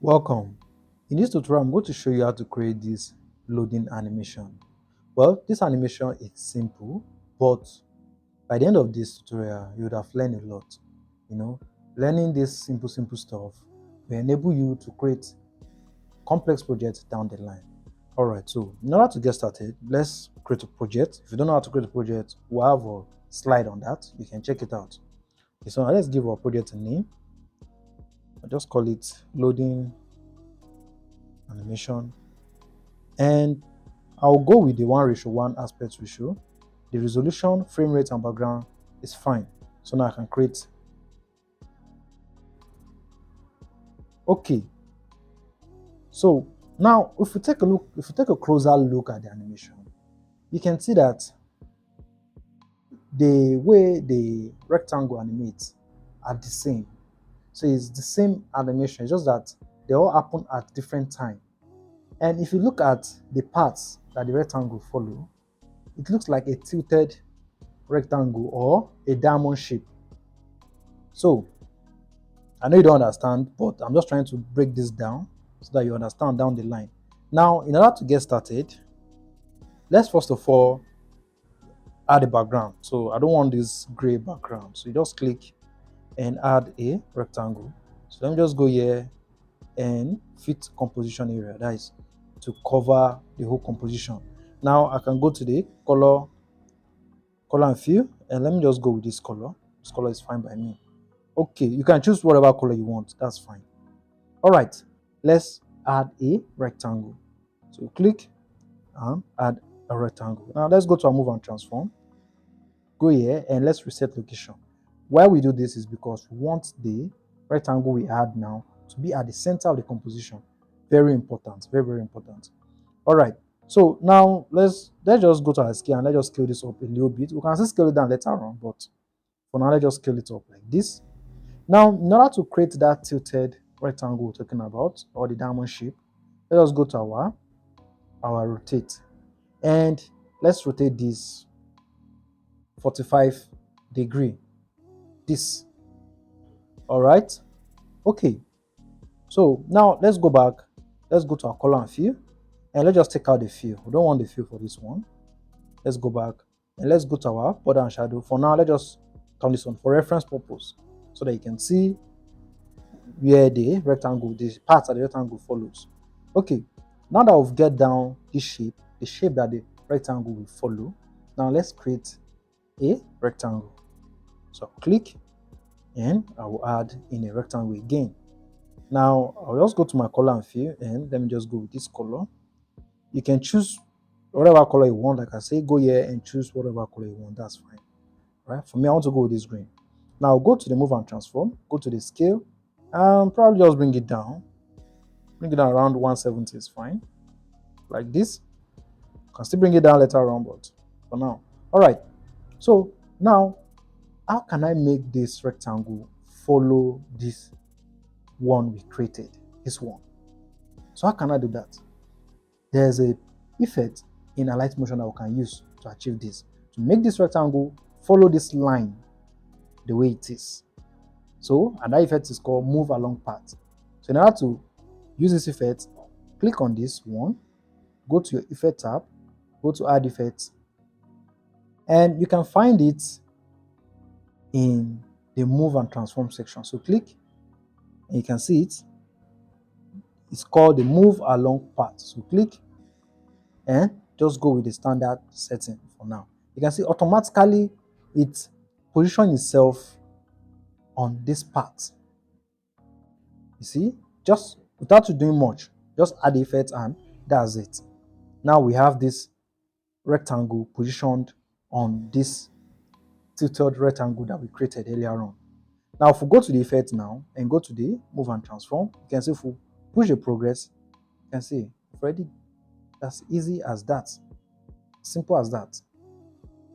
Welcome. In this tutorial, I'm going to show you how to create this loading animation. Well, this animation is simple, but by the end of this tutorial, you would have learned a lot. You know, learning this simple stuff will enable you to create complex projects down the line. All right, so in order to get started, let's create a project. If you don't know how to create a project, we'll have a slide on that. You can check it out. Okay, so now let's give our project a name. I'll just call it loading animation, and I'll go with the 1:1 aspect ratio. The resolution, frame rate, and background is fine. So now I can create. Okay. So now if we take a closer look at the animation, you can see that the way the rectangle animates are the same. So it's the same animation, it's just that they all happen at different time. And if you look at the paths that the rectangle follow, it looks like a tilted rectangle or a diamond shape. So I know you don't understand, but I'm just trying to break this down so that you understand down the line. Now, in order to get started, let's first of all add a background. So I don't want this gray background. So you just click and add a rectangle. So let me just go here and fit composition area. That is to cover the whole composition. Now I can go to the color and fill, and let me just go with this color. This color is fine by me. Okay, you can choose whatever color you want. That's fine. All right, let's add a rectangle. So click and add a rectangle. Now let's go to our move and transform. Go here and let's reset location. Why we do this is because we want the rectangle we add now to be at the center of the composition. Very important, very important. All right, so now let's just go to our scale and let's just scale this up a little bit. We can still scale it down later on, but for now let's just scale it up like this. Now, in order to create that tilted rectangle we're talking about, or the diamond shape, let us go to our rotate, and let's rotate this 45 degree. This. All right. Okay. So now let's go back. Let's go to our color and fill, and let's just take out the fill. We don't want the fill for this one. Let's go back and let's go to our border and shadow. For now, let's just turn this on for reference purpose so that you can see where the rectangle, the part that the rectangle follows. Okay, now that we've get down this shape, the shape that the rectangle will follow, now let's create a rectangle. So I'll click and I will add in a rectangle again. Now I'll just go to my color and fill, and let me just go with this color. You can choose whatever color you want. Like I say, go here and choose whatever color you want. That's fine. Right? For me, I want to go with this green. Now go to the move and transform, go to the scale, and probably just bring it down. Bring it down around 170 is fine. Like this. You can still bring it down later on, but for now. Alright. So now, how can I make this rectangle follow this one we created? This one. So how can I do that? There's a effect in Alight Motion that we can use to achieve this. To make this rectangle follow this line the way it is. So, and that effect is called move along path. So in order to use this effect, click on this one, go to your effect tab, go to add effects, and you can find it in the move and transform section. So click and you can see it. It's called the move along path. So click and just go with the standard setting for now. You can see automatically it positions itself on this part. You see, just without you doing much, just add the effect and that's it. Now we have this rectangle positioned on this tilted rectangle that we created earlier on. Now if we go to the effect now and go to the move and transform, you can see if we push the progress, you can see already as easy as that. Simple as that.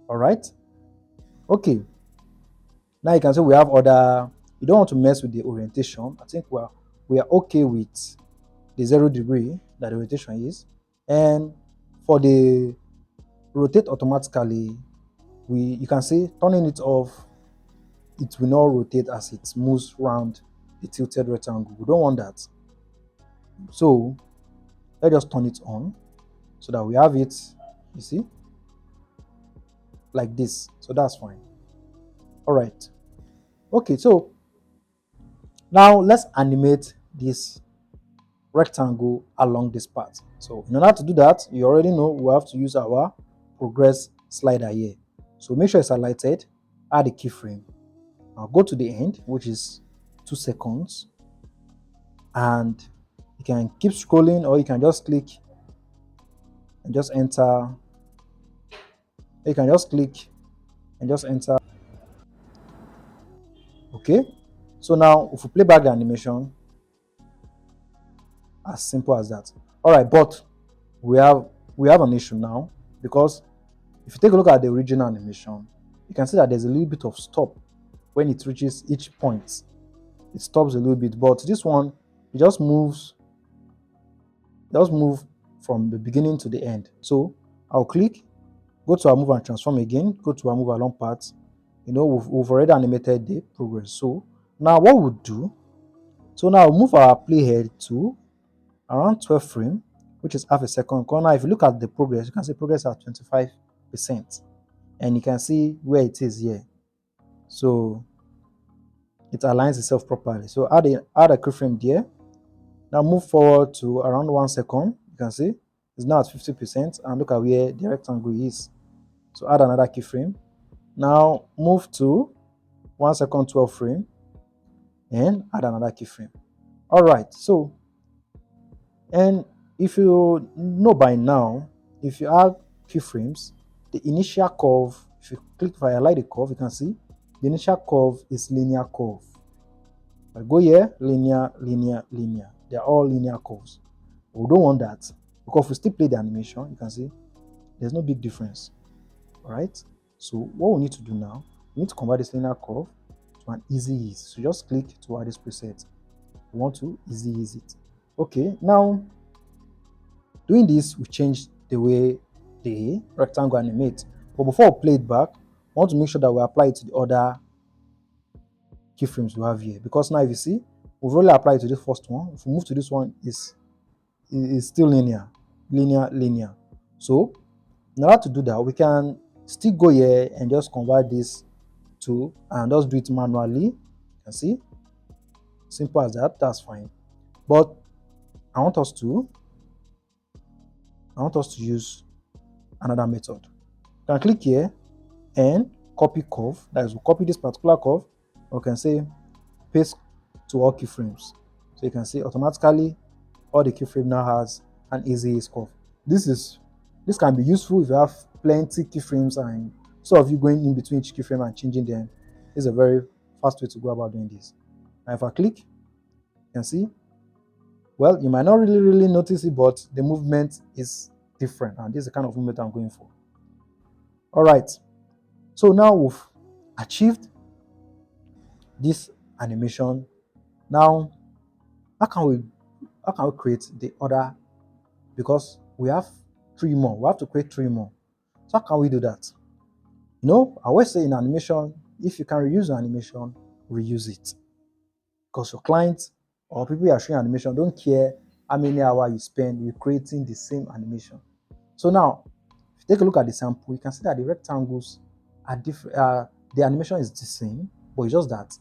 All right. Okay. Now you can see we have other. You don't want to mess with the orientation. I think we are okay with the 0 degree that the rotation is, and for the rotate automatically, you can see turning it off, it will not rotate as it moves around the tilted rectangle. We don't want that. So let's just turn it on so that we have it, you see, like this. So that's fine. All right. Okay, so now let's animate this rectangle along this path. So in order to do that, you already know we have to use our progress slider here. So make sure it's highlighted, add a keyframe. Now go to the end, which is 2 seconds, and you can keep scrolling or you can just click and just enter. You can just click and just enter. Okay, so now if we play back the animation, as simple as that. All right, but we have an issue now, because if you take a look at the original animation, you can see that there's a little bit of stop when it reaches each point. It stops a little bit, but this one, it just move from the beginning to the end. So I'll click, go to our move and transform again, go to our move along path. You know, we've already animated the progress. So now what we'll do, so now move our playhead to around 12 frame, which is half a second. Now if you look at the progress, you can see progress at 25%, and you can see where it is here. So it aligns itself properly. So add a keyframe there. Now move forward to around 1 second. You can see it's now at 50%, and look at where the rectangle is. So add another keyframe. Now move to 1 second, 12 frame, and add another keyframe. All right. So, and if you know by now, if you add keyframes, the initial curve, if you click, if I highlight the curve, you can see the initial curve is linear curve. If I go here, linear, linear, linear. They are all linear curves. But we don't want that, because if we still play the animation, you can see there's no big difference. All right. So what we need to do now, we need to convert this linear curve to an easy ease. So just click to add this preset. We want to easy ease it. Okay. Now, doing this, we change the way the rectangle animates. But before we play it back, we want to make sure that we apply it to the other keyframes we have here. Because now if you see, we've already applied it to the first one. If we move to this one, is still linear, linear, linear. So in order to do that, we can still go here and just convert this to, and just do it manually. You can see, simple as that. That's fine. But I want us to use another method. You can click here and copy curve. That is, we'll copy this particular curve. Or we can say paste to all keyframes. So you can see automatically all the keyframe now has an easy ease curve. This can be useful if you have plenty keyframes and sort of you going in between each keyframe and changing them. This is a very fast way to go about doing this. And if I click, you can see, well, you might not really notice it, but the movement is different, and this is the kind of movement I'm going for. All right, so now we've achieved this animation. Now, how can we create the other? Because we have 3 more. We have to create 3 more. So how can we do that? You know, I always say in animation, if you can reuse an animation, reuse it. Because your clients or people you are showing animation don't care how many hours you spend with creating the same animation. So now, if you take a look at the sample, you can see that the rectangles are different. The animation is the same, but it's just that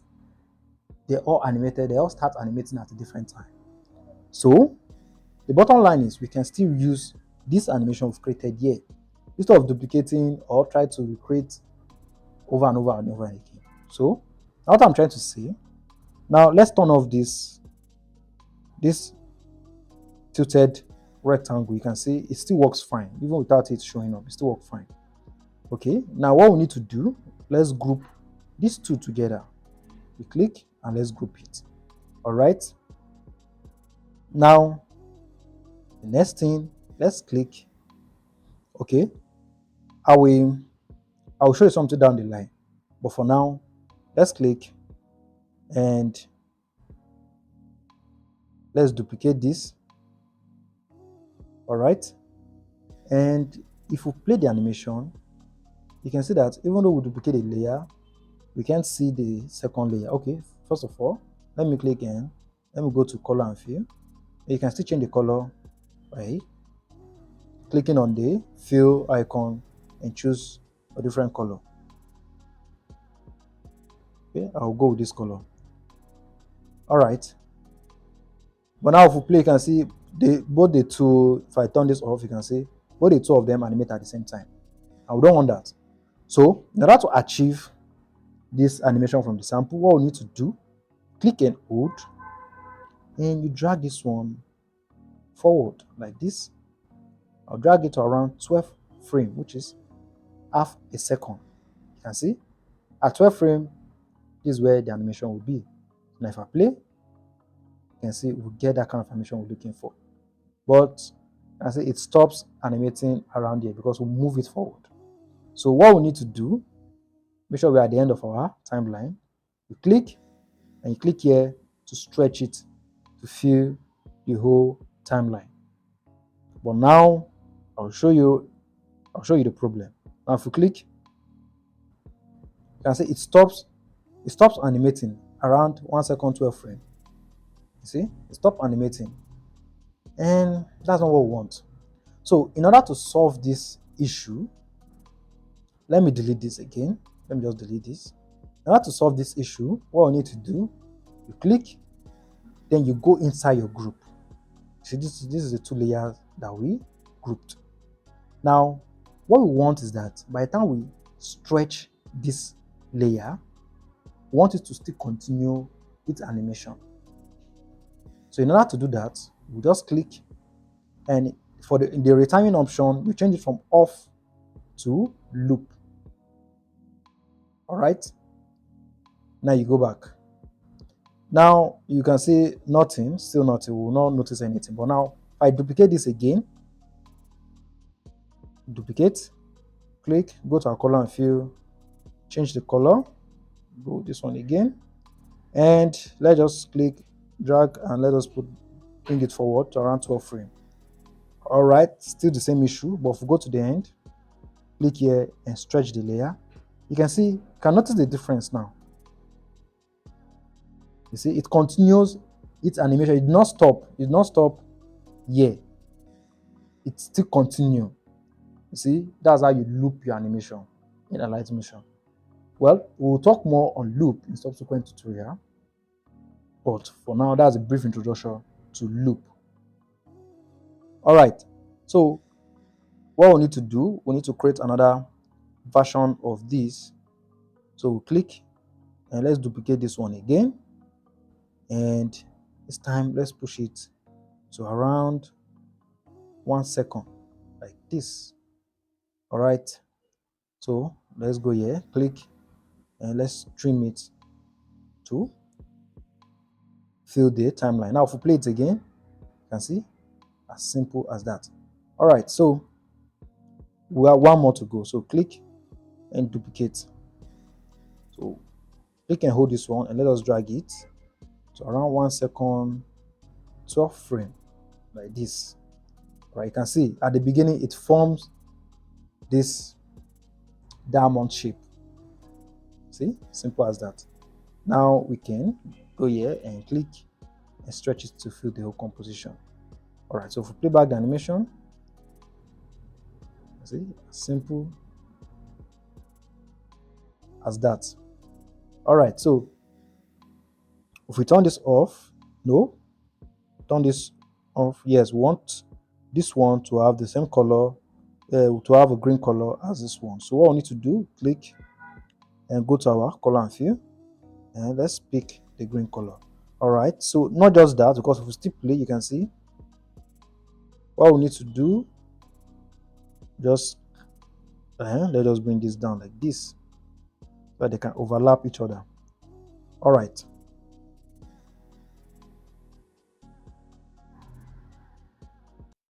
they're all animated. They all start animating at a different time. So the bottom line is we can still use this animation we've created here instead of duplicating or try to recreate over and over and over again. So now what I'm trying to say, now let's turn off this tilted rectangle. You can see it still works fine even without it showing up. It still works fine. Okay, now what we need to do, let's group these two together. We click and let's group it. All right, now the next thing, let's click. Okay, I will show you something down the line, but for now let's click and let's duplicate this. All right, and if we play the animation, you can see that even though we duplicate a layer, we can't see the second layer. Okay, first of all, let me click and let me go to color and fill. You can still change the color by clicking on the fill icon and choose a different color. Okay, I'll go with this color. All right. But now if we play, you can see both the two. If I turn this off, you can see both the two of them animate at the same time. And we don't want that. So in order to achieve this animation from the sample, what we need to do, click and hold, and you drag this one forward like this. I'll drag it to around 12 frame, which is half a second. You can see at 12 frame, this is where the animation will be. Now if I play, you can see we'll get that kind of animation we're looking for. But I say it stops animating around here because we'll move it forward. So what we need to do, make sure we're at the end of our timeline. You click and you click here to stretch it to fill the whole timeline. But now I'll show you the problem. Now if you click, you can see it stops animating around 1 second 12 frame. You see, it stopped animating. And that's not what we want. So in order to solve this issue, let me delete this again. Let me just delete this. In order to solve this issue, what we need to do, you click, then you go inside your group. See, this is the two layers that we grouped. Now, what we want is that by the time we stretch this layer, we want it to still continue its animation. So in order to do that, we just click, and for the retiming option, we change it from off to loop. All right. Now you go back. Now you can see nothing, still nothing. We will not notice anything. But now if I duplicate this again, duplicate, click, go to our color and fill, change the color, go this one again, and let's just click, drag, and let us bring it forward to around 12 frame. All right, still the same issue, but if we go to the end, click here and stretch the layer, you can notice the difference now. You see, it continues its animation. It did not stop here. It still continue. You see, that's how you loop your animation in Alight Motion. Well, we'll talk more on loop in subsequent tutorial. But for now, that's a brief introduction to loop. All right. So what we need to do, we need to create another version of this. So we'll click and let's duplicate this one again. And this time, let's push it to around 1 second, like this. All right. So let's go here, click, and let's trim it to fill the timeline. Now, if we play it again, you can see, as simple as that. All right. So we have one more to go. So click and duplicate. So click and hold this one, and let us drag it to around 1 second, 12 frame, like this. Right, you can see at the beginning it forms this diamond shape. See, simple as that. Now we can go here and click and stretch it to fill the whole composition. All right, so if we play back the animation, see, simple as that. All right, so if we turn this off, no, turn this off, yes, we want this one to have the same color, to have a green color as this one. So what we need to do, click and go to our color and fill, and let's pick the green color. All right, so not just that, because if we still play, you can see what we need to do. Just let us bring this down like this so they can overlap each other. All right,